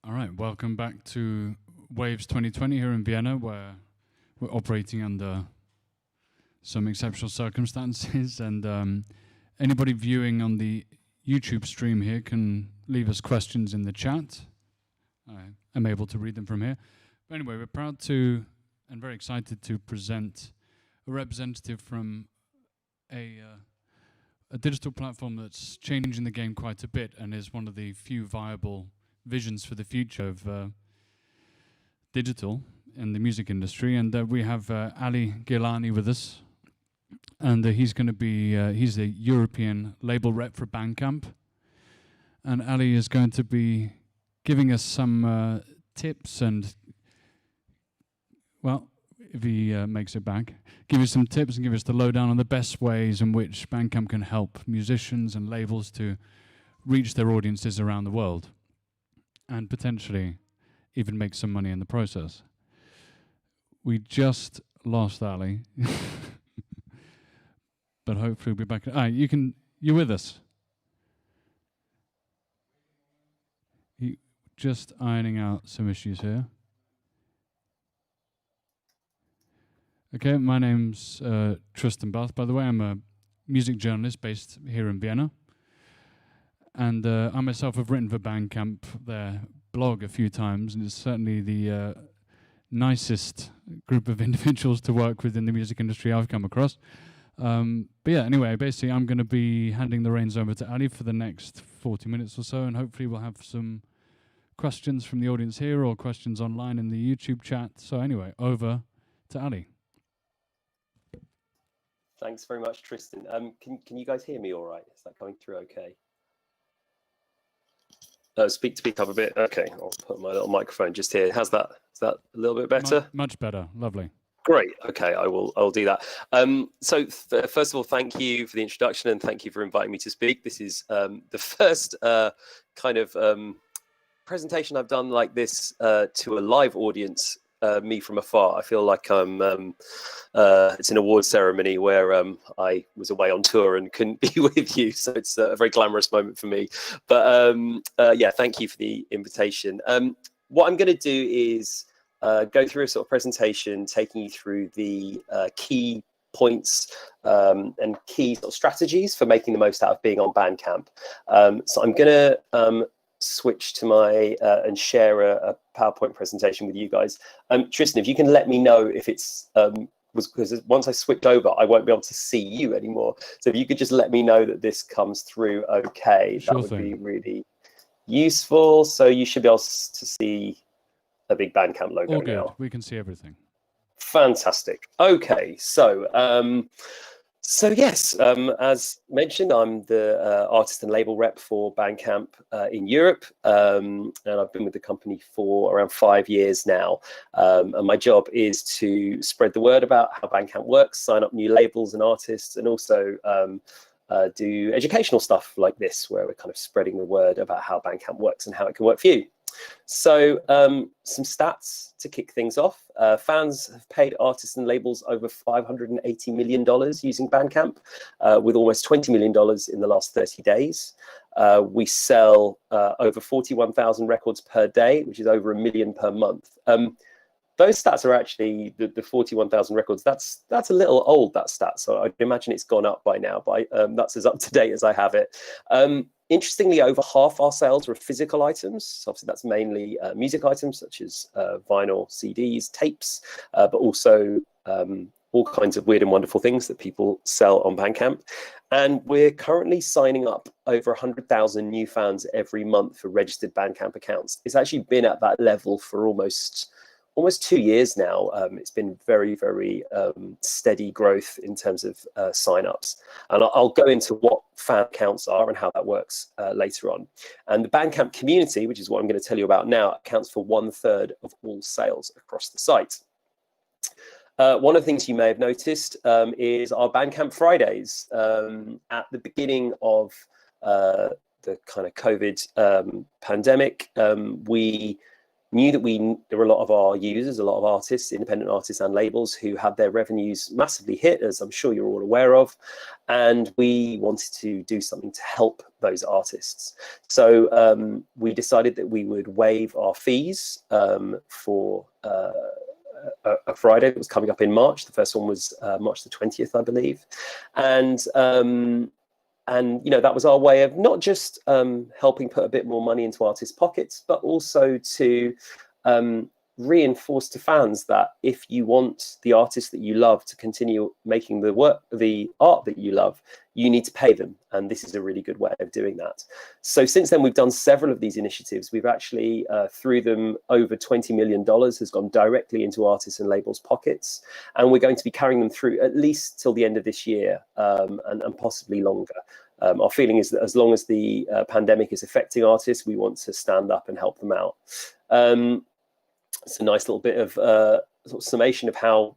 All right, welcome back to Waves 2020 here in Vienna, where we're operating under some exceptional circumstances, and anybody viewing on the YouTube stream here can leave us questions in the chat. I'm able to read them from here. But anyway, we're proud to and very excited to present a representative from a digital platform that's changing the game quite a bit and is one of the few viable visions for the future of digital in the music industry. And we have Aly Gillani with us, and he's going to be he's a European label rep for Bandcamp, and Aly is going to be giving us some tips and, well, if he makes it back, give us some tips and give us the lowdown on the best ways in which Bandcamp can help musicians and labels to reach their audiences around the world, and potentially even make some money in the process. We just lost Aly, but hopefully we'll be back. You're with us. Just ironing out some issues here. Okay, my name's Tristan Bath, by the way. I'm a music journalist based here in Vienna. And I myself have written for Bandcamp, their blog, a few times, and it's certainly the nicest group of individuals to work with in the music industry I've come across. But yeah, anyway, basically I'm going to be handing the reins over to Aly for the next 40 minutes or so, and hopefully we'll have some questions from the audience here or questions online in the YouTube chat. So anyway, over to Aly. Thanks very much, Tristan. Can you guys hear me all right? Is that coming through okay? Speak up a bit. Okay, I'll put my little microphone just here. How's that? Is that a little bit better? Much better. Lovely. Great. Okay, I'll do that. So first of all, thank you for the introduction and thank you for inviting me to speak. This is the first kind of presentation I've done like this to a live audience, me from afar. I feel like I'm it's an award ceremony where I was away on tour and couldn't be with you, so it's a very glamorous moment for me. But yeah, thank you for the invitation. What I'm going to do is go through a sort of presentation taking you through the key points and key sort of strategies for making the most out of being on Bandcamp. So I'm going to switch to my and share a PowerPoint presentation with you guys. Tristan, if you can let me know if it's because once I switch over, I won't be able to see you anymore. So if you could just let me know that this comes through okay, that would be really useful. So you should be able to see a big Bandcamp logo all good now. We can see everything. Fantastic. Okay, so yes, as mentioned, I'm the artist and label rep for Bandcamp in Europe, and I've been with the company for around 5 years now. And my job is to spread the word about how Bandcamp works, sign up new labels and artists, and also do educational stuff like this, where we're kind of spreading the word about how Bandcamp works and how it can work for you. So some stats to kick things off. Fans have paid artists and labels over $580 million using Bandcamp, with almost $20 million in the last 30 days. We sell over 41,000 records per day, which is over 1 million per month. Those stats are actually the 41,000 records. That's a little old, that stat. So I imagine it's gone up by now, but that's as up to date as I have it. Interestingly, over half our sales are physical items. So obviously, that's mainly music items such as vinyl, CDs, tapes, but also all kinds of weird and wonderful things that people sell on Bandcamp. And we're currently signing up over 100,000 new fans every month for registered Bandcamp accounts. It's actually been at that level for almost 2 years now. It's been very, very steady growth in terms of signups. And I'll go into what fan counts are and how that works later on. And the Bandcamp community, which is what I'm going to tell you about now, accounts for 1/3 of all sales across the site. One of the things you may have noticed is our Bandcamp Fridays. At the beginning of the kind of COVID pandemic, we knew that there were a lot of our users, a lot of artists, independent artists and labels who had their revenues massively hit, as I'm sure you're all aware of. And we wanted to do something to help those artists. So we decided that we would waive our fees for a Friday that was coming up in March. The first one was March the 20th, I believe. And you know, that was our way of not just helping put a bit more money into artists' pockets, but also to reinforce to fans that if you want the artists that you love to continue making the art that you love, you need to pay them. And this is a really good way of doing that. So since then, we've done several of these initiatives. We've actually, through them, over $20 million has gone directly into artists and labels' pockets. And we're going to be carrying them through at least till the end of this year, and possibly longer. Our feeling is that as long as the pandemic is affecting artists, we want to stand up and help them out. It's a nice little bit of sort of summation of how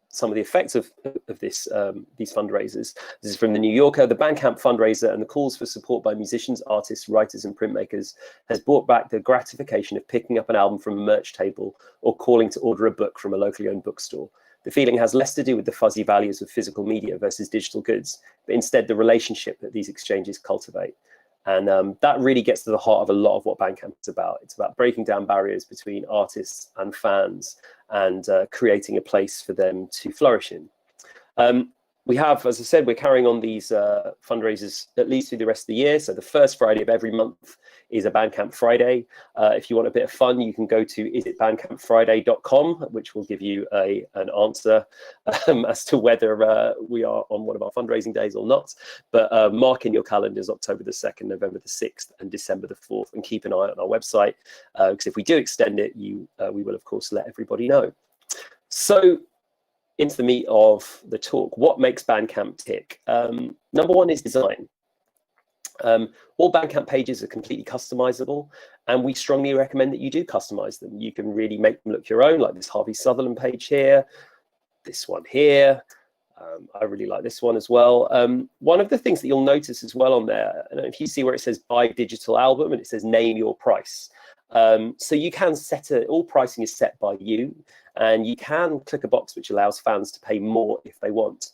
some of the effects of this these fundraisers. This is from the New Yorker. The Bandcamp fundraiser and the calls for support by musicians, artists, writers, and printmakers has brought back the gratification of picking up an album from a merch table or calling to order a book from a locally owned bookstore. The feeling has less to do with the fuzzy values of physical media versus digital goods, but instead the relationship that these exchanges cultivate. And that really gets to the heart of a lot of what Bandcamp is about. It's about breaking down barriers between artists and fans and creating a place for them to flourish in. We have, as I said, we're carrying on these fundraisers at least through the rest of the year. So the first Friday of every month is a Bandcamp Friday. If you want a bit of fun, you can go to isitbandcampfriday.com, which will give you an answer as to whether we are on one of our fundraising days or not. But mark in your calendars October the 2nd, November the 6th, and December the 4th, and keep an eye on our website, because if we do extend it, we will, of course, let everybody know. So into the meat of the talk, what makes Bandcamp tick? Number one is design. All Bandcamp pages are completely customizable, and we strongly recommend that you do customize them. You can really make them look your own, like this Harvey Sutherland page here, this one here. I really like this one as well. One of the things that you'll notice as well on there, and if you see where it says buy digital album and it says name your price. So you can set all pricing is set by you, and you can click a box which allows fans to pay more if they want.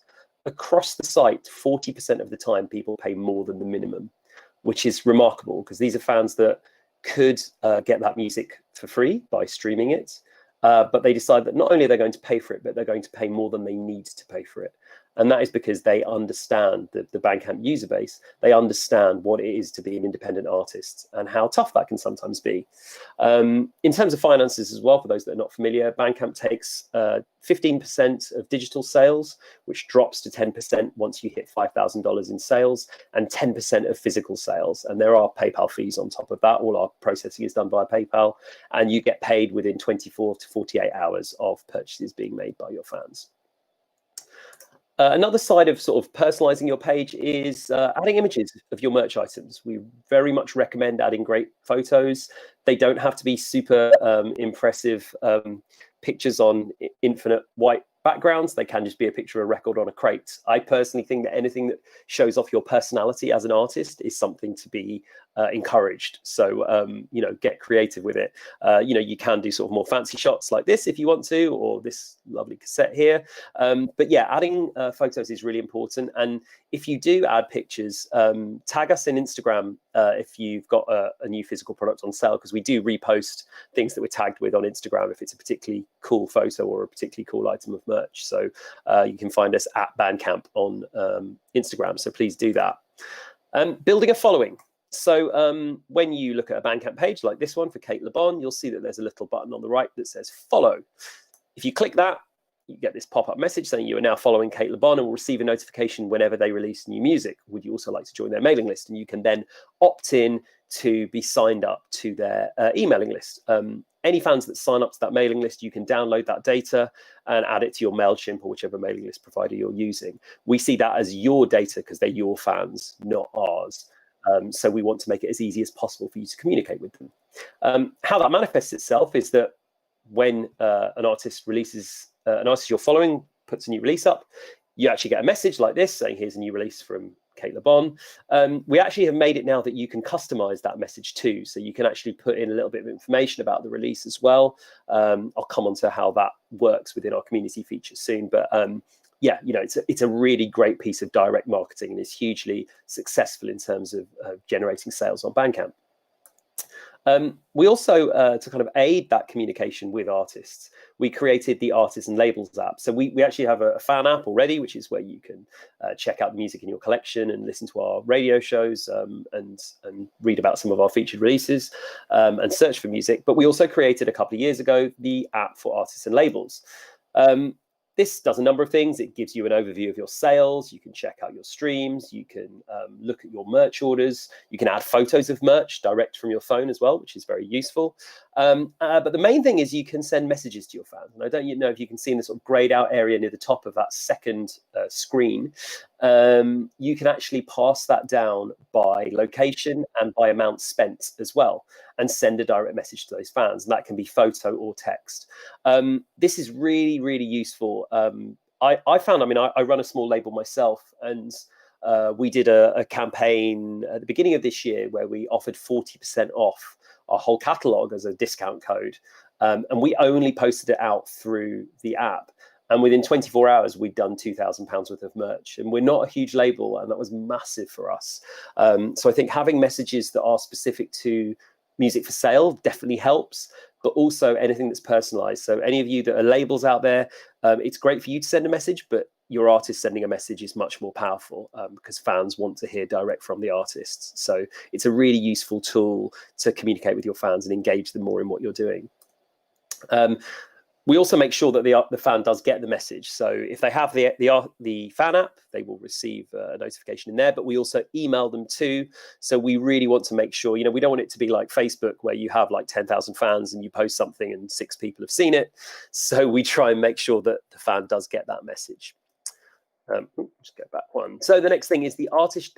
Across the site, 40% of the time, people pay more than the minimum, which is remarkable because these are fans that could get that music for free by streaming it, but they decide that not only are they going to pay for it, but they're going to pay more than they need to pay for it. And that is because they understand the Bandcamp user base. They understand what it is to be an independent artist and how tough that can sometimes be. In terms of finances as well, for those that are not familiar, Bandcamp takes 15% of digital sales, which drops to 10% once you hit $5,000 in sales, and 10% of physical sales. And there are PayPal fees on top of that. All our processing is done via PayPal, and you get paid within 24 to 48 hours of purchases being made by your fans. Another side of sort of personalizing your page is adding images of your merch items. We very much recommend adding great photos. They don't have to be super impressive pictures on infinite white backgrounds. They can just be a picture of a record on a crate. I personally think that anything that shows off your personality as an artist is something to be encouraged. So, you know, get creative with it. You know, you can do sort of more fancy shots like this if you want to, or this lovely cassette here. But yeah, adding photos is really important. And if you do add pictures, tag us in Instagram if you've got a new physical product on sale, because we do repost things that we're tagged with on Instagram if it's a particularly cool photo or a particularly cool item of merch. So you can find us at Bandcamp on Instagram. So please do that. Building a following. So when you look at a Bandcamp page like this one for Kate LeBon, you'll see that there's a little button on the right that says follow. If you click that, you get this pop-up message saying you are now following Kate LeBon and will receive a notification whenever they release new music. Would you also like to join their mailing list? And you can then opt in to be signed up to their emailing list. Any fans that sign up to that mailing list, you can download that data and add it to your MailChimp or whichever mailing list provider you're using. We see that as your data because they're your fans, not ours. So we want to make it as easy as possible for you to communicate with them. How that manifests itself is that when an artist you're following puts a new release up, you actually get a message like this saying, here's a new release from Kate LeBon. We actually have made it now that you can customize that message too. So you can actually put in a little bit of information about the release as well. I'll come on to how that works within our community feature soon. But yeah, you know, it's a really great piece of direct marketing and is hugely successful in terms of generating sales on Bandcamp. We also, to kind of aid that communication with artists, we created the Artists and Labels app. So we actually have a fan app already, which is where you can check out the music in your collection and listen to our radio shows and read about some of our featured releases and search for music. But we also created a couple of years ago the app for Artists and Labels. This does a number of things. It gives you an overview of your sales. You can check out your streams. You can look at your merch orders. You can add photos of merch direct from your phone as well, which is very useful. But the main thing is you can send messages to your fans. And I don't know if you can see in the sort of grayed out area near the top of that second screen. You can actually pass that down by location and by amount spent as well, and send a direct message to those fans. And that can be photo or text. This is really, really useful. I found, I mean, I run a small label myself, and we did a campaign at the beginning of this year where we offered 40% off our whole catalog as a discount code. And we only posted it out through the app. And within 24 hours, we'd done £2,000 worth of merch. And we're not a huge label, and that was massive for us. So I think having messages that are specific to music for sale definitely helps, but also anything that's personalized. So any of you that are labels out there, it's great for you to send a message, but your artist sending a message is much more powerful because fans want to hear direct from the artists. So it's a really useful tool to communicate with your fans and engage them more in what you're doing. We also make sure that the fan does get the message. So if they have the fan app, they will receive a notification in there, but we also email them too. So we really want to make sure, you know, we don't want it to be like Facebook where you have like 10,000 fans and you post something and 6 people have seen it. So we try and make sure that the fan does get that message. Just go back one. So the next thing is the artist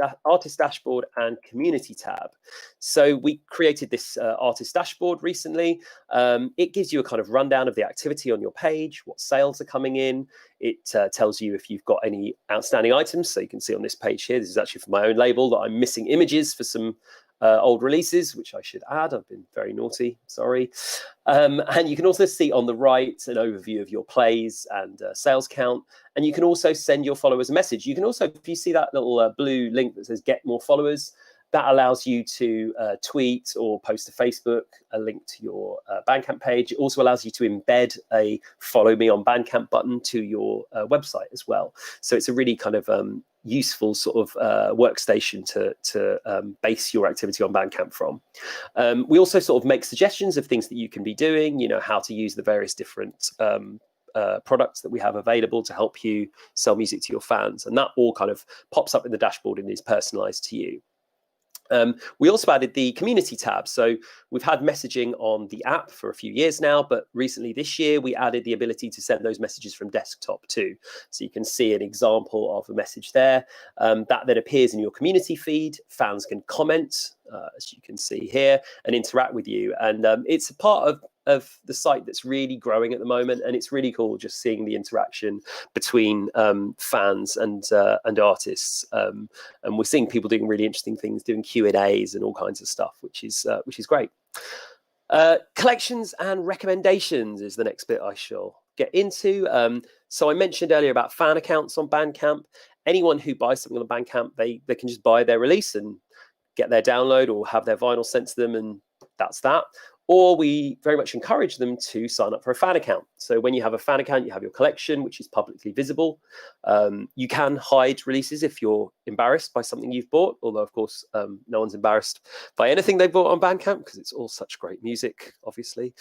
dashboard and community tab. So we created this artist dashboard recently. It gives you a kind of rundown of the activity on your page, what sales are coming in. It tells you if you've got any outstanding items. So you can see on this page here, this is actually for my own label, that I'm missing images for some old releases, which I should add. I've been very naughty, sorry. And you can also see on the right an overview of your plays and sales count. And you can also send your followers a message. You can also, if you see that little blue link that says get more followers, that allows you to tweet or post to Facebook a link to your Bandcamp page. It also allows you to embed a follow me on Bandcamp button to your website as well. So it's a really kind of useful sort of workstation to base your activity on Bandcamp from. We also sort of make suggestions of things that you can be doing, you know, how to use the various different products that we have available to help you sell music to your fans. And that all kind of pops up in the dashboard and is personalized to you. We also added the community tab. So we've had messaging on the app for a few years now, but recently this year we added the ability to send those messages from desktop too. So you can see an example of a message there that then appears in your community feed. Fans can comment, as you can see here, and interact with you. And it's a part of the site that's really growing at the moment, and it's really cool just seeing the interaction between fans and artists, and we're seeing people doing really interesting things, doing Q&As and all kinds of stuff, which is great. Collections and recommendations is the next bit I shall get into. So I mentioned earlier about fan accounts on Bandcamp. Anyone who buys something on Bandcamp, they can just buy their release and get their download or have their vinyl sent to them, and that's that. Or we very much encourage them to sign up for a fan account. So when you have a fan account, you have your collection, which is publicly visible. You can hide releases if you're embarrassed by something you've bought, although, of course, no one's embarrassed by anything they bought on Bandcamp because it's all such great music, obviously.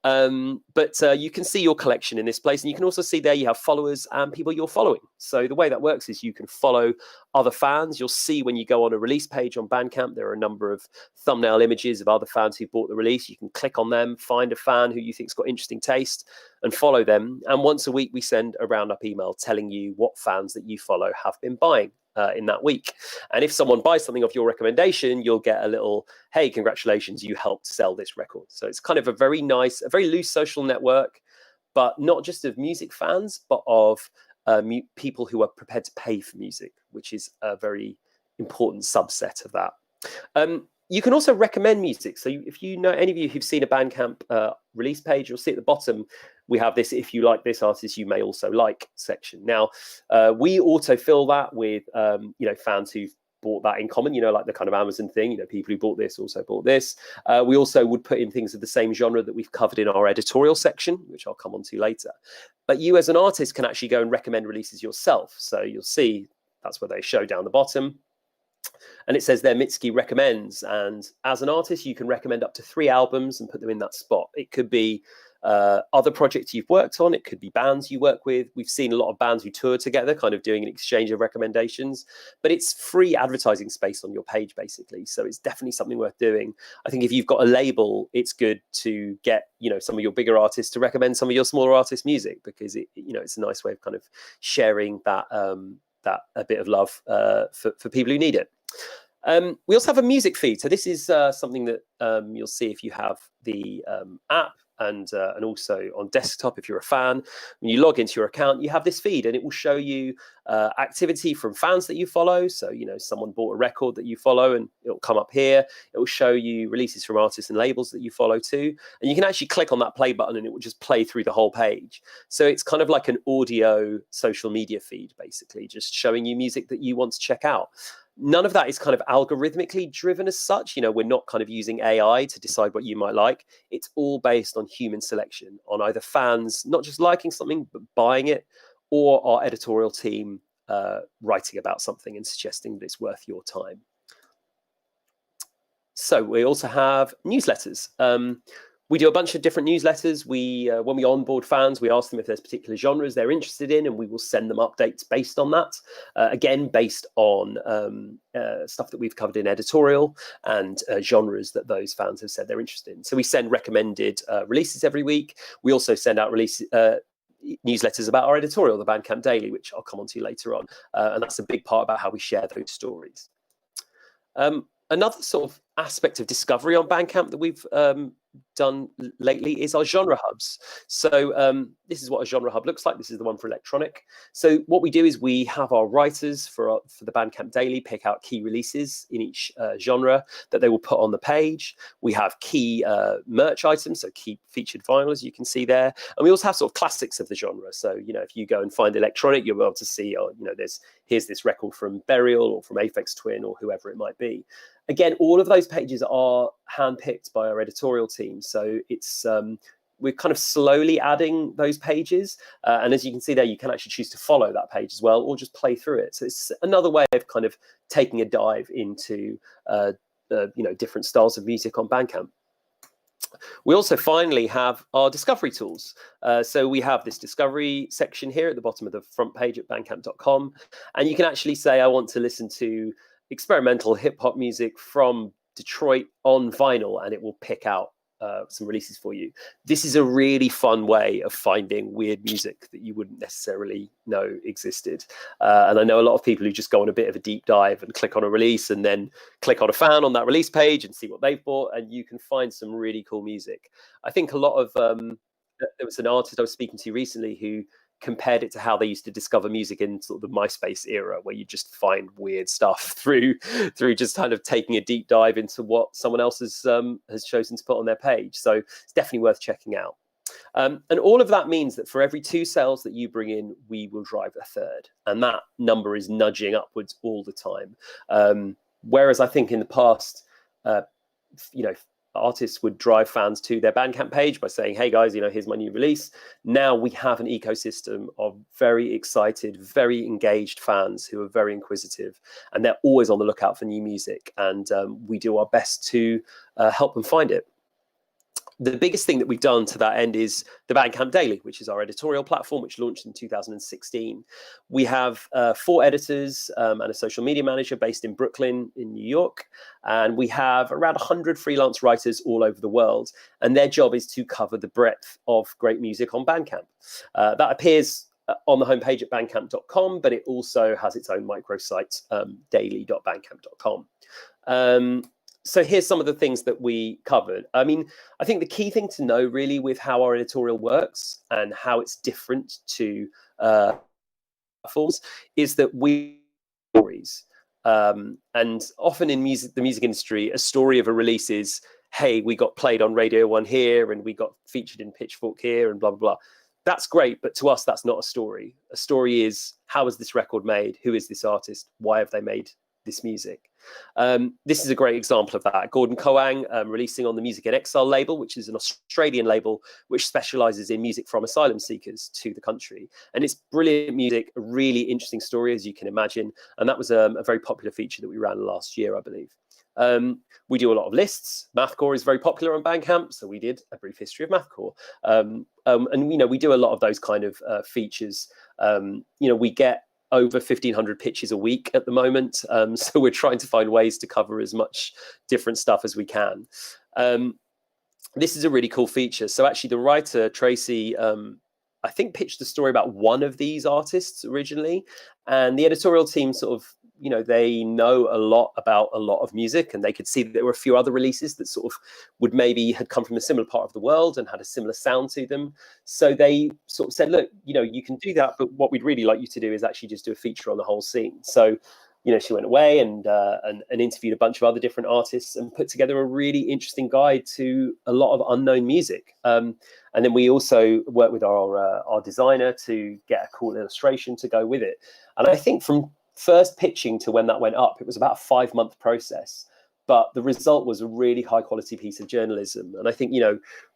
But you can see your collection in this place. And you can also see there you have followers and people you're following. So the way that works is you can follow other fans. You'll see when you go on a release page on Bandcamp, there are a number of thumbnail images of other fans who bought the release. You can click on them, find a fan who you think's got interesting taste, and follow them. And once a week, we send a roundup email telling you what fans that you follow have been buying in that week. And if someone buys something of your recommendation, you'll get a little, hey, congratulations, you helped sell this record. So it's kind of a very nice, a very loose social network, but not just of music fans, but of people who are prepared to pay for music, which is a very important subset of that. You can also recommend music. So if you know any of you who've seen a Bandcamp release page, you'll see at the bottom we have this "if you like this artist, you may also like" section. Now we autofill that with fans who've bought that in common, like the kind of Amazon thing, people who bought this also bought this. We also would put in things of the same genre that we've covered in our editorial section, which I'll come on to later. But you as an artist can actually go and recommend releases yourself. So you'll see that's where they show down the bottom. And it says there Mitski recommends. And as an artist, you can recommend up to 3 albums and put them in that spot. It could be other projects you've worked on. It could be bands you work with. We've seen a lot of bands who tour together, kind of doing an exchange of recommendations. But it's free advertising space on your page, basically. So it's definitely something worth doing. I think if you've got a label, it's good to get some of your bigger artists to recommend some of your smaller artists' music, because it's a nice way of kind of sharing that a bit of love for people who need it. We also have a music feed. So this is something that you'll see if you have the app, and also on desktop if you're a fan. When you log into your account, you have this feed, and it will show you activity from fans that you follow. So someone bought a record that you follow, and it'll come up here. It will show you releases from artists and labels that you follow too, and you can actually click on that play button and it will just play through the whole page. So it's kind of like an audio social media feed, basically, just showing you music that you want to check out. None of that is kind of algorithmically driven as such. We're not kind of using AI to decide what you might like. It's all based on human selection, on either fans not just liking something, but buying it, or our editorial team writing about something and suggesting that it's worth your time. So we also have newsletters. We do a bunch of different newsletters. When we onboard fans, we ask them if there's particular genres they're interested in, and we will send them updates based on that. Again, based on stuff that we've covered in editorial and genres that those fans have said they're interested in. So we send recommended releases every week. We also send out newsletters about our editorial, the Bandcamp Daily, which I'll come on to later on. And that's a big part about how we share those stories. Another sort of aspect of discovery on Bandcamp that we've done lately is our genre hubs. So this is what a genre hub looks like. This is the one for electronic. So what we do is we have our writers for the Bandcamp Daily pick out key releases in each genre that they will put on the page. We have key merch items, so key featured vinyl, as you can see there. And we also have sort of classics of the genre. So, if you go and find electronic, you'll be able to see, here's this record from Burial or from Aphex Twin or whoever it might be. Again, all of those pages are handpicked by our editorial team. So it's we're kind of slowly adding those pages. And as you can see there, you can actually choose to follow that page as well, or just play through it. So it's another way of kind of taking a dive into different styles of music on Bandcamp. We also finally have our discovery tools. So we have this discovery section here at the bottom of the front page at bandcamp.com. And you can actually say, I want to listen to experimental hip hop music from Detroit on vinyl, and it will pick out some releases for you. This is a really fun way of finding weird music that you wouldn't necessarily know existed. And I know a lot of people who just go on a bit of a deep dive and click on a release and then click on a fan on that release page and see what they've bought, and you can find some really cool music. I think a lot of there was an artist I was speaking to recently who compared it to how they used to discover music in sort of the MySpace era, where you just find weird stuff through just kind of taking a deep dive into what someone else has chosen to put on their page. So it's definitely worth checking out. And all of that means that for every 2 sales that you bring in, we will drive a third, and that number is nudging upwards all the time. Whereas I think in the past, artists would drive fans to their Bandcamp page by saying, hey guys, here's my new release. Now we have an ecosystem of very excited, very engaged fans who are very inquisitive, and they're always on the lookout for new music. And we do our best to help them find it. The biggest thing that we've done to that end is the Bandcamp Daily, which is our editorial platform, which launched in 2016. We have 4 editors and a social media manager based in Brooklyn in New York. And we have around 100 freelance writers all over the world. And their job is to cover the breadth of great music on Bandcamp. That appears on the homepage at bandcamp.com, but it also has its own microsite, daily.bandcamp.com. So here's some of the things that we covered. I mean, I think the key thing to know really with how our editorial works and how it's different to platforms is that we stories. And often in the music industry, a story of a release is, hey, we got played on Radio 1 here, and we got featured in Pitchfork here, and blah, blah, blah. That's great, but to us, that's not a story. A story is, how was this record made? Who is this artist? Why have they made this music? This is a great example of that. Gordon Coang releasing on the Music in Exile label, which is an Australian label which specializes in music from asylum seekers to the country. And it's brilliant music, a really interesting story, as you can imagine. And that was a very popular feature that we ran last year, I believe. We do a lot of lists. Mathcore is very popular on Bandcamp, so we did a brief history of Mathcore. And we do a lot of those kind of features. We get over 1,500 pitches a week at the moment, so we're trying to find ways to cover as much different stuff as we can. This is a really cool feature. So actually, the writer Tracy, I think, pitched the story about one of these artists originally, and the editorial team sort of, they know a lot about a lot of music, and they could see that there were a few other releases that sort of had come from a similar part of the world and had a similar sound to them. So they sort of said, look, you can do that, but what we'd really like you to do is actually just do a feature on the whole scene. So, she went away and interviewed a bunch of other different artists and put together a really interesting guide to a lot of unknown music. And then we also worked with our designer to get a cool illustration to go with it. And I think from first pitching to when that went up, it was about a 5-month process, but the result was a really high quality piece of journalism. And I think,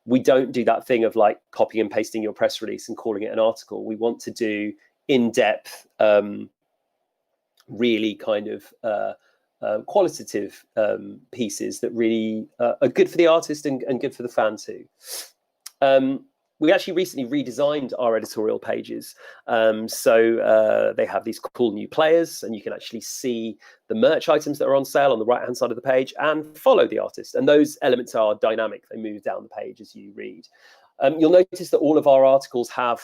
we don't do that thing of like copying and pasting your press release and calling it an article. We want to do in-depth, really kind of qualitative pieces that really are good for the artist and good for the fan too. We actually recently redesigned our editorial pages. So they have these cool new players, and you can actually see the merch items that are on sale on the right-hand side of the page and follow the artist. And those elements are dynamic. They move down the page as you read. You'll notice that all of our articles have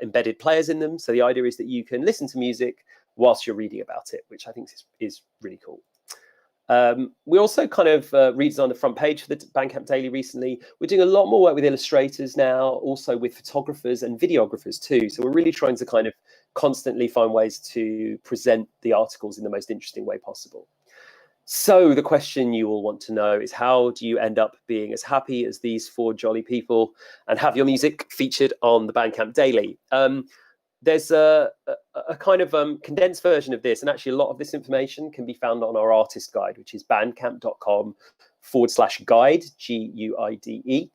embedded players in them. So the idea is that you can listen to music whilst you're reading about it, which I think is really cool. We also kind of redesigned the front page for the Bandcamp Daily recently. We're doing a lot more work with illustrators now, also with photographers and videographers too. So we're really trying to kind of constantly find ways to present the articles in the most interesting way possible. So the question you all want to know is, how do you end up being as happy as these 4 jolly people and have your music featured on the Bandcamp Daily? There's a kind of condensed version of this, and actually a lot of this information can be found on our artist guide, which is bandcamp.com/guide, GUIDE.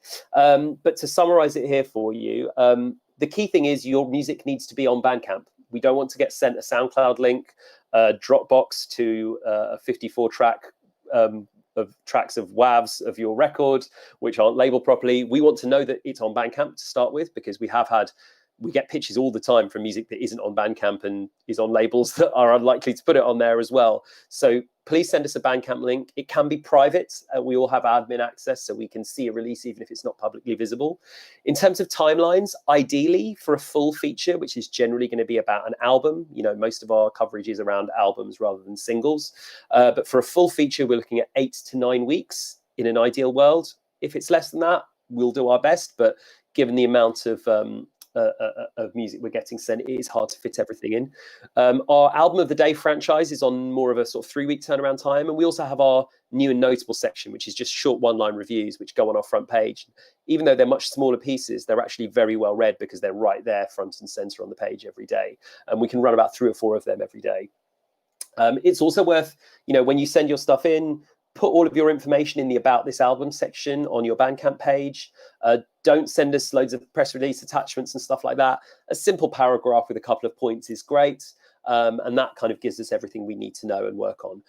But to summarize it here for you, the key thing is your music needs to be on Bandcamp. We don't want to get sent a SoundCloud link, Dropbox to a 54-track of tracks of WAVs of your record, which aren't labeled properly. We want to know that it's on Bandcamp to start with, because we get pitches all the time from music that isn't on Bandcamp and is on labels that are unlikely to put it on there as well. So please send us a Bandcamp link. It can be private. We all have admin access, so we can see a release even if it's not publicly visible. In terms of timelines, ideally for a full feature, which is generally going to be about an album, most of our coverage is around albums rather than singles. But for a full feature, we're looking at 8 to 9 weeks in an ideal world. If it's less than that, we'll do our best. But given the amount of music we're getting sent, it is hard to fit everything in. Our Album of the Day franchise is on more of a sort of 3-week turnaround time. And we also have our new and notable section, which is just short one-line reviews, which go on our front page. Even though they're much smaller pieces, they're actually very well read because they're right there front and center on the page every day. And we can run about 3 or 4 of them every day. It's also worth, when you send your stuff in, put all of your information in the About This Album section on your Bandcamp page. Don't send us loads of press release attachments and stuff like that. A simple paragraph with a couple of points is great. And that kind of gives us everything we need to know and work on.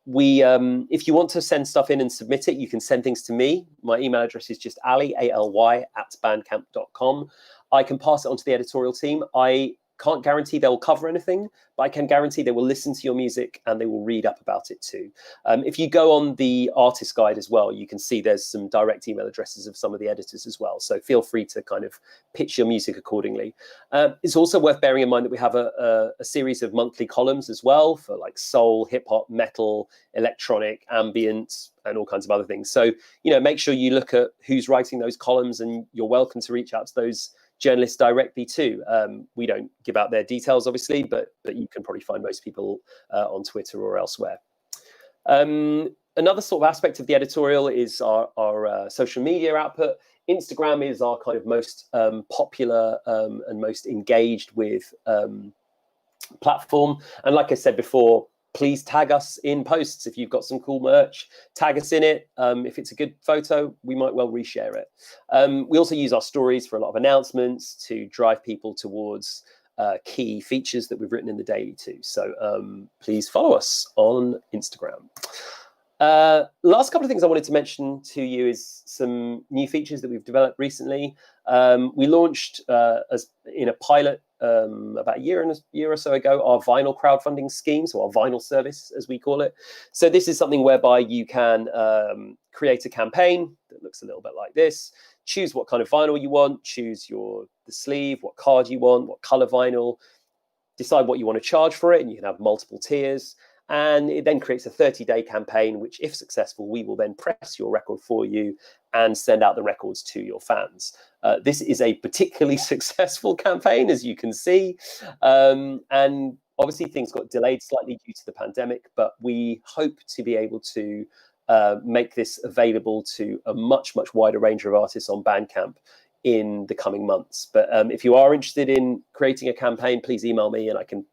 If you want to send stuff in and submit it, you can send things to me. My email address is just Aly, ALY, @bandcamp.com. I can pass it on to the editorial team. I can't guarantee they'll cover anything, but I can guarantee they will listen to your music and they will read up about it too. If you go on the artist guide as well, you can see there's some direct email addresses of some of the editors as well. So feel free to kind of pitch your music accordingly. It's also worth bearing in mind that we have a series of monthly columns as well for like soul, hip hop, metal, electronic, ambient, and all kinds of other things. So, make sure you look at who's writing those columns, and you're welcome to reach out to those journalists directly too. We don't give out their details, obviously, but you can probably find most people on Twitter or elsewhere. Another sort of aspect of the editorial is our social media output. Instagram is our kind of most popular and most engaged with platform. And like I said before, please tag us in posts. If you've got some cool merch, tag us in it. If it's a good photo, we might well reshare it. We also use our stories for a lot of announcements to drive people towards key features that we've written in the daily too. So please follow us on Instagram. Last couple of things I wanted to mention to you is some new features that we've developed recently. We launched as in a pilot about a year or so ago, our vinyl crowdfunding scheme, so our vinyl service, as we call it. So this is something whereby you can create a campaign that looks a little bit like this, choose what kind of vinyl you want, choose the sleeve, what card you want, what color vinyl, decide what you want to charge for it, and you can have multiple tiers. And it then creates a 30-day campaign, which, if successful, we will then press your record for you and send out the records to your fans. This is a particularly successful campaign, as you can see. And obviously, things got delayed slightly due to the pandemic, but we hope to be able to make this available to a much, much wider range of artists on Bandcamp in the coming months. But if you are interested in creating a campaign, please email me and I can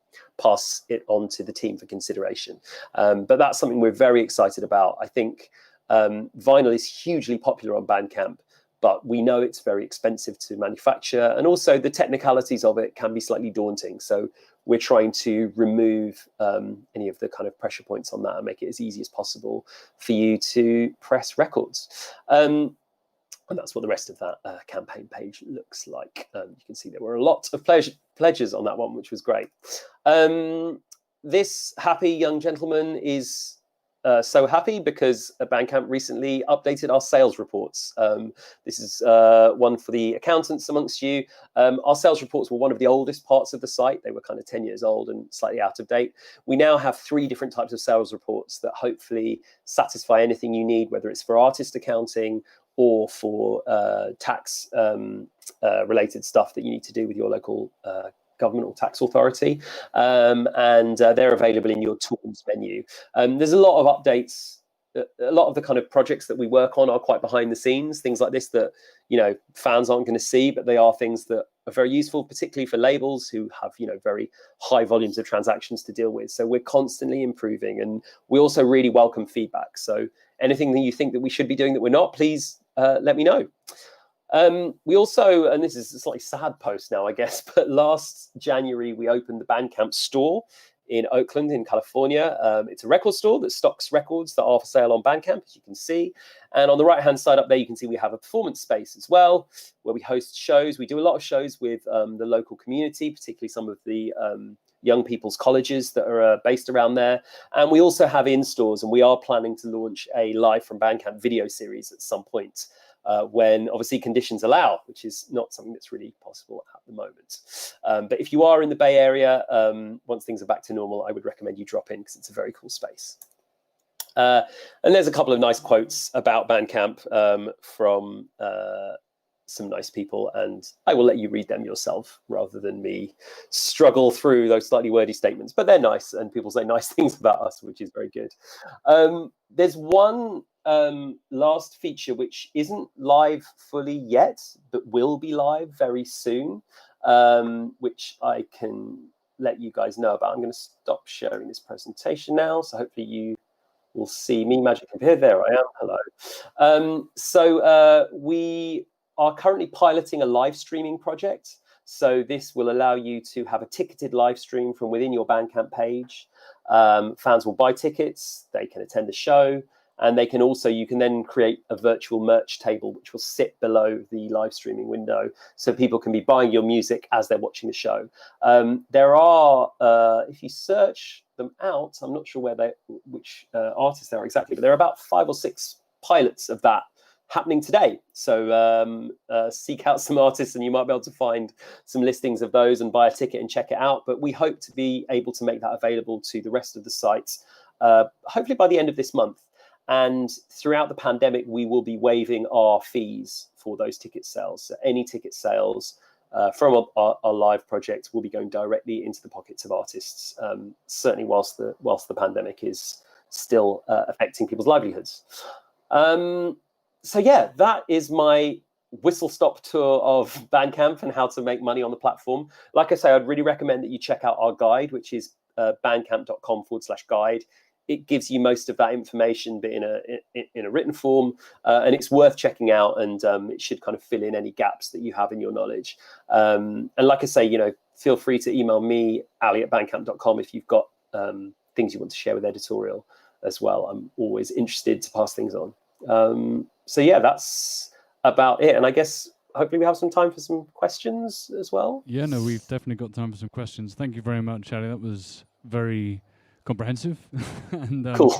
pass it on to the team for consideration. But that's something we're very excited about. I think vinyl is hugely popular on Bandcamp, but we know it's very expensive to manufacture, and also the technicalities of it can be slightly daunting. So we're trying to remove any of the kind of pressure points on that and make it as easy as possible for you to press records. And that's what the rest of that campaign page looks like. You can see there were a lot of pledges on that one, which was great. This happy young gentleman is so happy because Bandcamp recently updated our sales reports. This is one for the accountants amongst you. Our sales reports were one of the oldest parts of the site. They were kind of 10 years old and slightly out of date. We now have 3 different types of sales reports that hopefully satisfy anything you need, whether it's for artist accounting or for tax related stuff that you need to do with your local government or tax authority. And they're available in your tools menu. There's a lot of updates. A lot of the kind of projects that we work on are quite behind the scenes, things like this that, you know, fans aren't going to see, but they are things that are very useful, particularly for labels who have, you know, very high volumes of transactions to deal with. So we're constantly improving, and we also really welcome feedback. So anything that you think that we should be doing that we're not, please let me know. We also, and this is a slightly sad post now, I guess, but last January we opened the Bandcamp store in Oakland in California. It's a record store that stocks records that are for sale on Bandcamp, as you can see. And on the right-hand side up there, you can see we have a performance space as well, where we host shows. We do a lot of shows with the local community, particularly some of the young people's colleges that are based around there. And we also have in-stores, and we are planning to launch a Live from Bandcamp video series at some point, when obviously conditions allow, which is not something that's really possible at the moment. But if you are in the Bay Area, once things are back to normal, I would recommend you drop in because it's a very cool space. And there's a couple of nice quotes about Bandcamp from some nice people, and I will let you read them yourself rather than me struggle through those slightly wordy statements, but they're nice and people say nice things about us, which is very good. There's one last feature which isn't live fully yet, but will be live very soon, which I can let you guys know about. I'm going to stop sharing this presentation now, so hopefully you will see me magically appear. There I am. Hello. So we are currently piloting a live streaming project. So this will allow you to have a ticketed live stream from within your Bandcamp page. Fans will buy tickets, they can attend the show, and they can also, you can then create a virtual merch table which will sit below the live streaming window, so people can be buying your music as they're watching the show. There are, if you search them out, I'm not sure which artists they are exactly, but there are about 5 or 6 pilots of that happening today. So seek out some artists and you might be able to find some listings of those and buy a ticket and check it out. But we hope to be able to make that available to the rest of the sites, hopefully by the end of this month. And throughout the pandemic, we will be waiving our fees for those ticket sales. So any ticket sales from our live project will be going directly into the pockets of artists, certainly whilst the pandemic is still affecting people's livelihoods. So yeah, that is my whistle-stop tour of Bandcamp and how to make money on the platform. Like I say, I'd really recommend that you check out our guide, which is bandcamp.com/guide. It gives you most of that information, but in a written form, and it's worth checking out. And it should kind of fill in any gaps that you have in your knowledge. And like I say, you know, feel free to email me, Ali@bandcamp.com, if you've got things you want to share with Editorial as well. I'm always interested to pass things on. So yeah, that's about it. And I guess hopefully we have some time for some questions as well. Yeah, no, we've definitely got time for some questions. Thank you very much, Ali. That was very comprehensive. And Cool.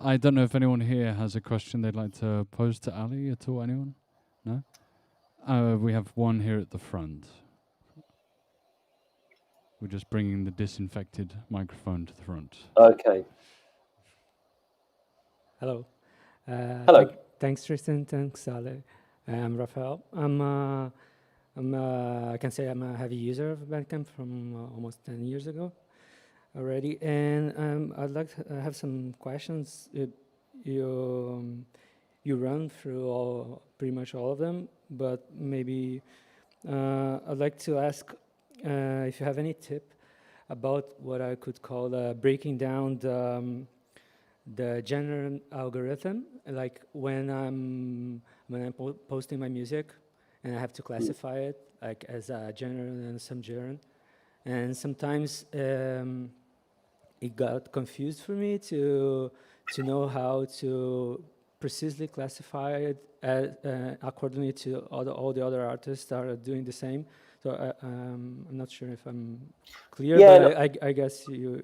I don't know if anyone here has a question they'd like to pose to Ali at all. Anyone? No? We have one here at the front. We're just bringing the disinfected microphone to the front. Okay. Hello. Hello. Thanks, Tristan. Thanks, Ali. I'm Rafael. I can say I'm a heavy user of Bandcamp from almost 10 years ago already, and I'd like to have some questions. You run through pretty much all of them, but maybe I'd like to ask if you have any tip about what I could call breaking down the genre algorithm, like when I'm posting my music and I have to classify it like as a genre and a subgenre, and sometimes it got confused for me to know how to precisely classify it as, accordingly to all the other artists that are doing the same. So I'm not sure if I'm clear, Yeah, but no. I guess you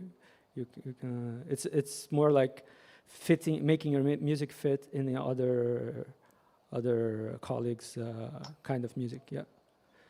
can. It's more like making your music fit in the other colleagues' kind of music. Yeah.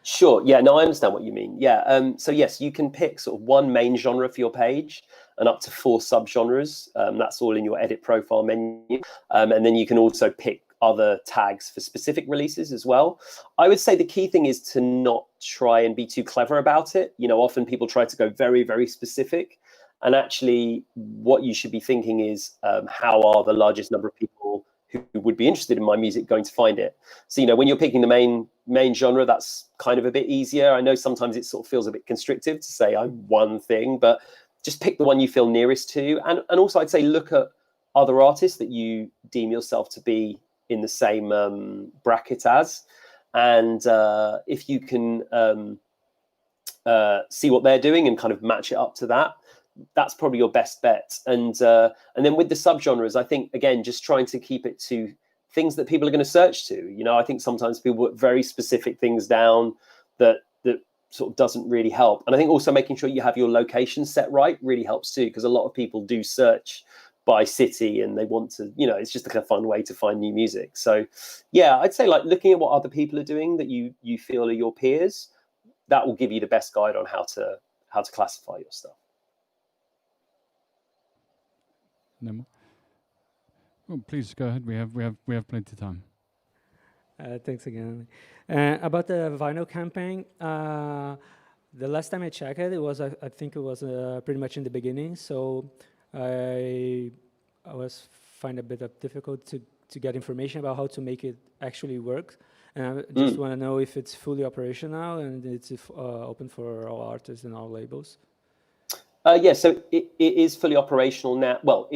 Sure. Yeah, no, I understand what you mean. Yeah. So yes, you can pick sort of one main genre for your page and up to 4 subgenres. That's all in your edit profile menu. And then you can also pick other tags for specific releases as well. I would say the key thing is to not try and be too clever about it. You know, often people try to go very, very specific. And actually, what you should be thinking is, how are the largest number of people who would be interested in my music going to find it? So, you know, when you're picking the main genre, that's kind of a bit easier. I know sometimes it sort of feels a bit constrictive to say I'm one thing, but just pick the one you feel nearest to. And also I'd say look at other artists that you deem yourself to be in the same bracket as. And if you can see what they're doing and kind of match it up to that, that's probably your best bet. And then with the subgenres, I think, again, just trying to keep it to things that people are going to search to. You know, I think sometimes people put very specific things down that sort of doesn't really help. And I think also making sure you have your location set right really helps too, because a lot of people do search by city and they want to, you know, it's just like a fun way to find new music. So yeah, I'd say like looking at what other people are doing that you feel are your peers, that will give you the best guide on how to classify your stuff. No more? Oh, please go ahead. We have plenty of time. Thanks again. About the vinyl campaign, the last time I checked it, I think it was pretty much in the beginning. So I was find a bit of difficult to get information about how to make it actually work. And I just want to know if it's fully operational and it's open for all artists and all labels. Yeah, so it is fully operational now. Well,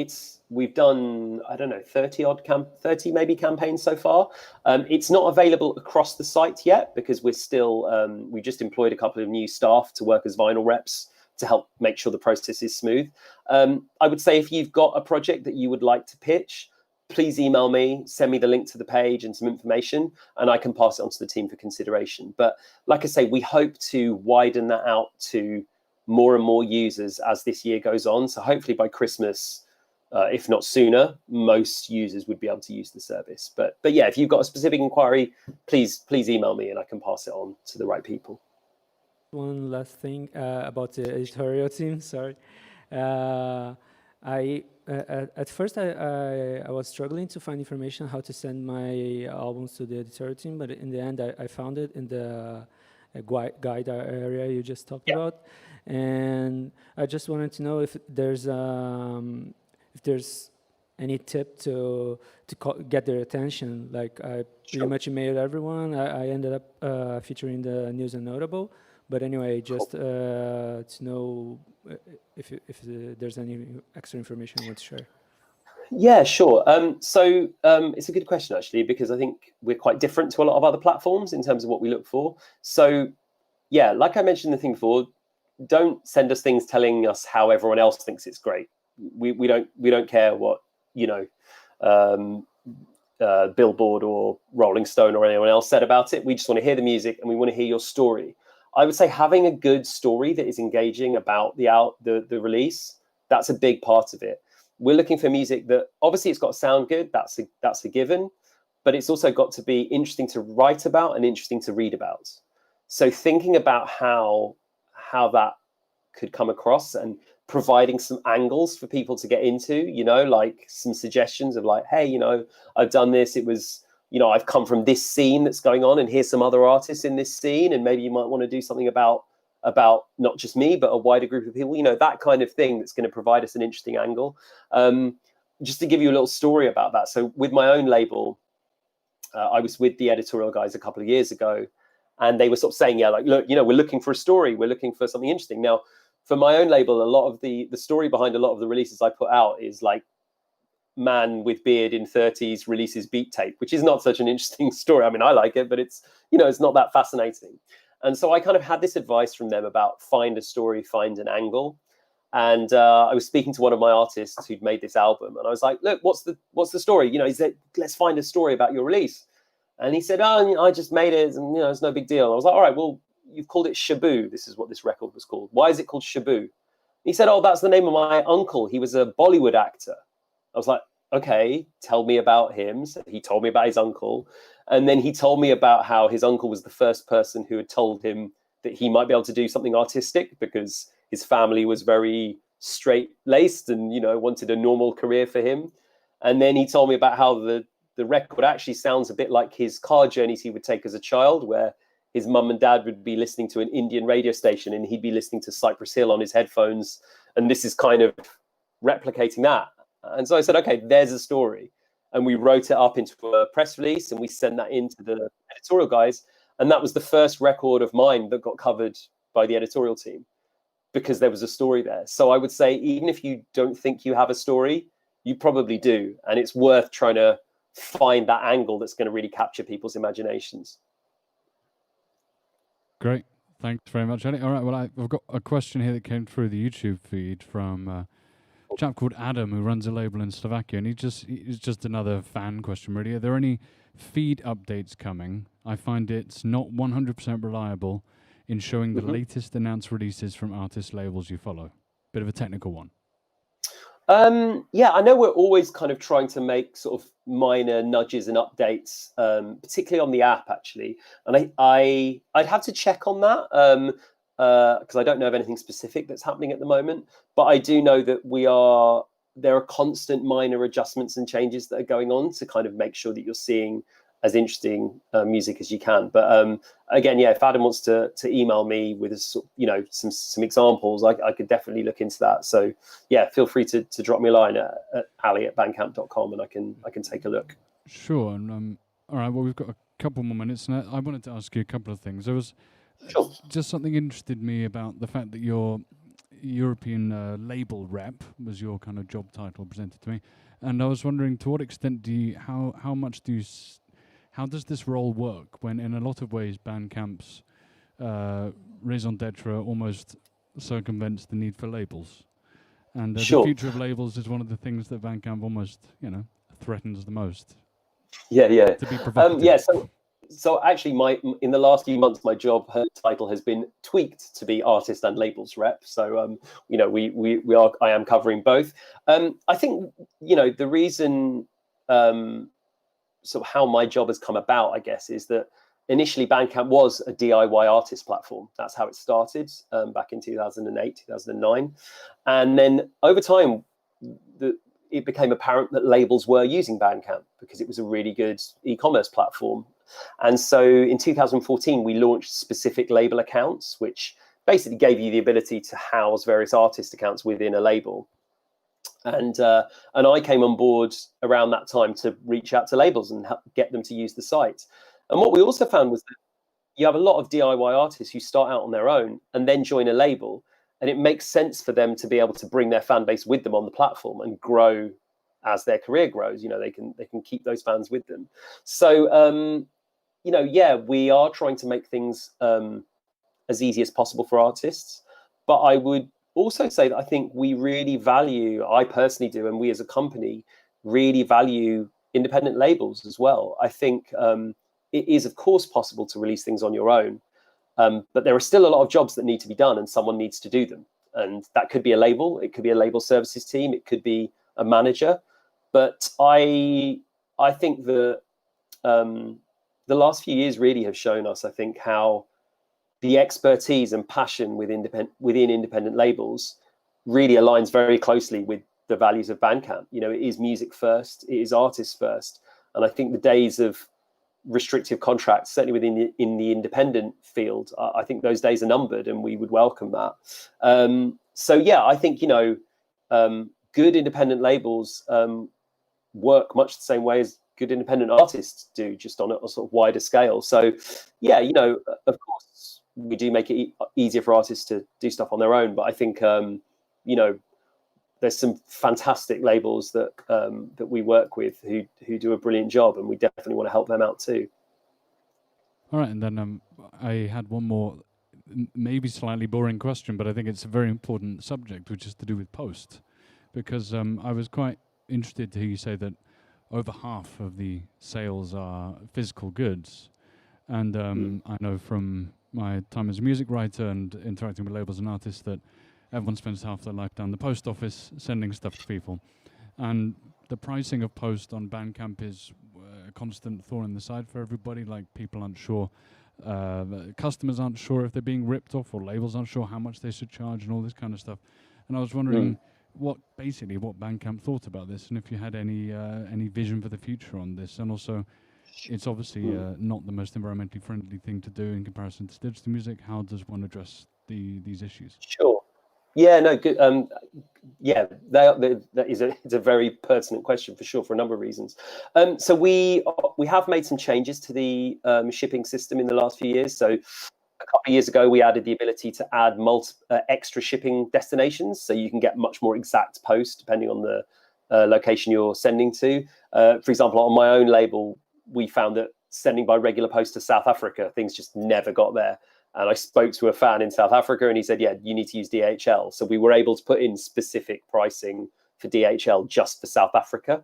we've done, I don't know, 30 maybe campaigns so far. It's not available across the site yet because we're still, we just employed a couple of new staff to work as vinyl reps to help make sure the process is smooth. I would say if you've got a project that you would like to pitch, please email me, send me the link to the page and some information, and I can pass it on to the team for consideration. But like I say, we hope to widen that out to more and more users as this year goes on. So hopefully by Christmas, if not sooner, most users would be able to use the service. But yeah, if you've got a specific inquiry, please email me and I can pass it on to the right people. One last thing about the editorial team, sorry. At first I was struggling to find information how to send my albums to the editorial team, but in the end I found it in the guide area you just talked about, and I just wanted to know if there's any tip to get their attention. Like I pretty much emailed everyone. I ended up featuring the news and notable. But anyway, just to know if there's any extra information you want to share. Yeah, sure. So it's a good question, actually, because I think we're quite different to a lot of other platforms in terms of what we look for. So yeah, like I mentioned the thing before, don't send us things telling us how everyone else thinks it's great. We don't care what, Billboard or Rolling Stone or anyone else said about it. We just want to hear the music and we want to hear your story. I would say having a good story that is engaging about the release, that's a big part of it. We're looking for music that obviously it's got to sound good. That's a given, but it's also got to be interesting to write about and interesting to read about. So thinking about how that could come across and providing some angles for people to get into, like some suggestions of like, hey, I've done this. It was, I've come from this scene that's going on, and here's some other artists in this scene, and maybe you might want to do something about not just me, but a wider group of people, that kind of thing that's going to provide us an interesting angle. Just to give you a little story about that. So with my own label, I was with the editorial guys a couple of years ago, and they were sort of saying, yeah, like, look, we're looking for a story. We're looking for something interesting. Now, for my own label, a lot of the story behind a lot of the releases I put out is like, man with beard in 30s releases beat tape, which is not such an interesting story. I mean, I like it, but it's, it's not that fascinating. And so I kind of had this advice from them about find a story, find an angle. And I was speaking to one of my artists who'd made this album, and I was like, look, what's the story? He said, let's find a story about your release. And he said, oh, I just made it, and it's no big deal. And I was like, all right, well, you've called it Shaboo. This is what this record was called. Why is it called Shaboo? He said, oh, that's the name of my uncle. He was a Bollywood actor. I was like, okay, tell me about him. So he told me about his uncle. And then he told me about how his uncle was the first person who had told him that he might be able to do something artistic because his family was very straight-laced and, wanted a normal career for him. And then he told me about how the record actually sounds a bit like his car journeys he would take as a child, where his mum and dad would be listening to an Indian radio station and he'd be listening to Cypress Hill on his headphones. And this is kind of replicating that. And so I said, okay, there's a story. And we wrote it up into a press release and we sent that into the editorial guys. And that was the first record of mine that got covered by the editorial team because there was a story there. So I would say, even if you don't think you have a story, you probably do. And it's worth trying to find that angle that's going to really capture people's imaginations. Great. Thanks very much, Aly. All right, well, I've got a question here that came through the YouTube feed from a chap called Adam who runs a label in Slovakia, and it's just another fan question, really. Are there any feed updates coming? I find it's not 100% reliable in showing the latest announced releases from artist labels you follow. Bit of a technical one. Yeah, I know we're always kind of trying to make sort of minor nudges and updates, particularly on the app, actually. And I'd have to check on that because I don't know of anything specific that's happening at the moment. But I do know that there are constant minor adjustments and changes that are going on to kind of make sure that you're seeing as interesting music as you can. But again, yeah, if Adam wants to email me with some examples, I could definitely look into that. So yeah, feel free to drop me a line at ally@bandcamp.com and I can take a look. Sure. And all right, well, we've got a couple more minutes, and I wanted to ask you a couple of things. There was just something interested me about the fact that your European label rep was your kind of job title presented to me, and I was wondering, to what extent how does this role work when, in a lot of ways, Bandcamp's raison d'etre almost circumvents the need for labels? And the future of labels is one of the things that Bandcamp almost, threatens the most. Yeah. To be provocative. So actually, in the last few months, my job title has been tweaked to be artist and labels rep. So I am covering both. I think the reason. So how my job has come about, I guess, is that initially Bandcamp was a DIY artist platform. That's how it started back in 2008, 2009. And then over time, it became apparent that labels were using Bandcamp because it was a really good e-commerce platform. And so in 2014, we launched specific label accounts, which basically gave you the ability to house various artist accounts within a label. And I came on board around that time to reach out to labels and help get them to use the site. And what we also found was that you have a lot of DIY artists who start out on their own and then join a label, and it makes sense for them to be able to bring their fan base with them on the platform and grow as their career grows. You know, they can keep those fans with them. So you know, yeah, we are trying to make things as easy as possible for artists, but I would also say that I think we really value, I personally do, and we as a company really value independent labels as well. I think it is, of course, possible to release things on your own, but there are still a lot of jobs that need to be done, and someone needs to do them. And that could be a label, it could be a label services team, it could be a manager. But I think that the last few years really have shown us, I think, how the expertise and passion within independent labels really aligns very closely with the values of Bandcamp. You know, it is music first, it is artists first. And I think the days of restrictive contracts, certainly within in the independent field, I think those days are numbered, and we would welcome that. So yeah, I think, you know, good independent labels work much the same way as good independent artists do, just on a sort of wider scale. So yeah, you know, of course we do make it easier for artists to do stuff on their own, but I think you know, there's some fantastic labels that that we work with who do a brilliant job, and we definitely want to help them out too. All right, and then I had one more, maybe slightly boring question, but I think it's a very important subject, which is to do with post, because I was quite interested to hear you say that over half of the sales are physical goods, and I know from my time as a music writer and interacting with labels and artists that everyone spends half their life down the post office sending stuff to people, and the pricing of post on Bandcamp is a constant thorn in the side for everybody. Like, people aren't sure, customers aren't sure if they're being ripped off, or labels aren't sure how much they should charge and all this kind of stuff. And I was wondering what Bandcamp thought about this, and if you had any vision for the future on this. And also, it's obviously not the most environmentally friendly thing to do in comparison to digital music. How does one address these issues? Sure. Yeah, no, good. Yeah, it's a very pertinent question for sure, for a number of reasons. So we have made some changes to the shipping system in the last few years. So a couple of years ago, we added the ability to add extra shipping destinations, so you can get much more exact post depending on the location you're sending to. For example, on my own label, we found that sending by regular post to South Africa, things just never got there. And I spoke to a fan in South Africa, and he said, yeah, you need to use DHL. So we were able to put in specific pricing for DHL just for South Africa.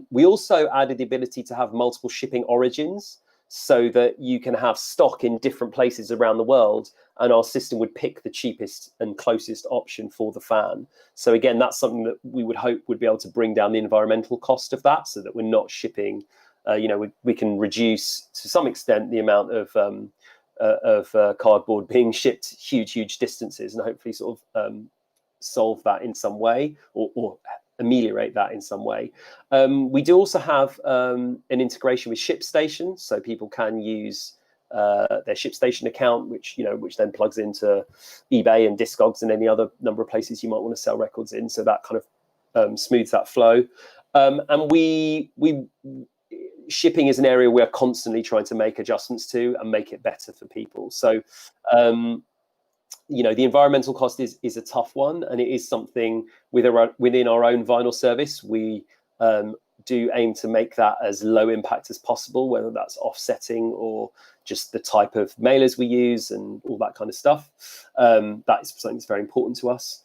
We also added the ability to have multiple shipping origins, so that you can have stock in different places around the world, and our system would pick the cheapest and closest option for the fan. So again, that's something that we would hope would be able to bring down the environmental cost of that, so that we're not shipping, you know, we can reduce to some extent the amount of cardboard being shipped huge distances, and hopefully sort of solve that in some way, or ameliorate that in some way. We do also have an integration with ShipStation, so people can use their ShipStation account, which then plugs into eBay and Discogs and any other number of places you might want to sell records in. So that kind of smooths that flow. And shipping is an area we're constantly trying to make adjustments to and make it better for people. So, you know, the environmental cost is a tough one, and it is something within our own vinyl service. We do aim to make that as low impact as possible, whether that's offsetting or just the type of mailers we use and all that kind of stuff. That is something that's very important to us.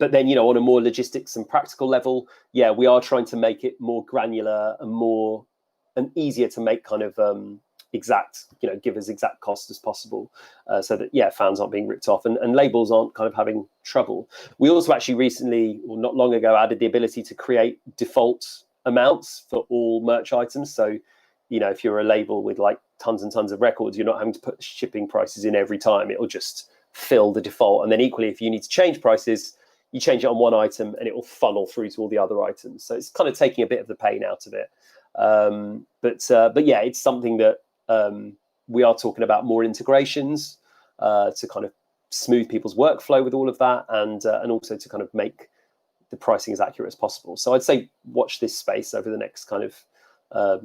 But then, you know, on a more logistics and practical level, yeah, we are trying to make it more granular and easier to make kind of exact, you know, give as exact cost as possible, so that, yeah, fans aren't being ripped off and labels aren't kind of having trouble. We also actually recently, or not long ago, added the ability to create default amounts for all merch items. So, you know, if you're a label with like tons and tons of records, you're not having to put shipping prices in every time. It'll just fill the default. And then equally, if you need to change prices, you change it on one item and it will funnel through to all the other items. So it's kind of taking a bit of the pain out of it. But yeah, it's something that we are talking about more integrations to kind of smooth people's workflow with all of that, and also to kind of make the pricing as accurate as possible. So I'd say watch this space over the next kind of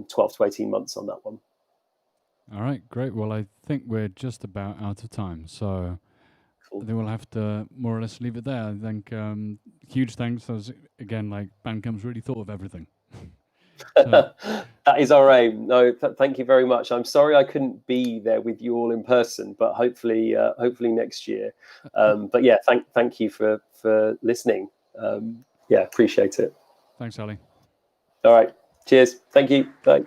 12 to 18 months on that one. All right, great. Well, I think we're just about out of time, so Cool. I think we'll have to more or less leave it there. I think huge thanks. Again, like Bandcamp's really thought of everything. So, that is our aim. No, thank you very much. I'm sorry I couldn't be there with you all in person, but hopefully next year. But yeah, thank you for listening. Yeah, appreciate it. thanks, Aly. All right. Cheers. Thank you. Bye.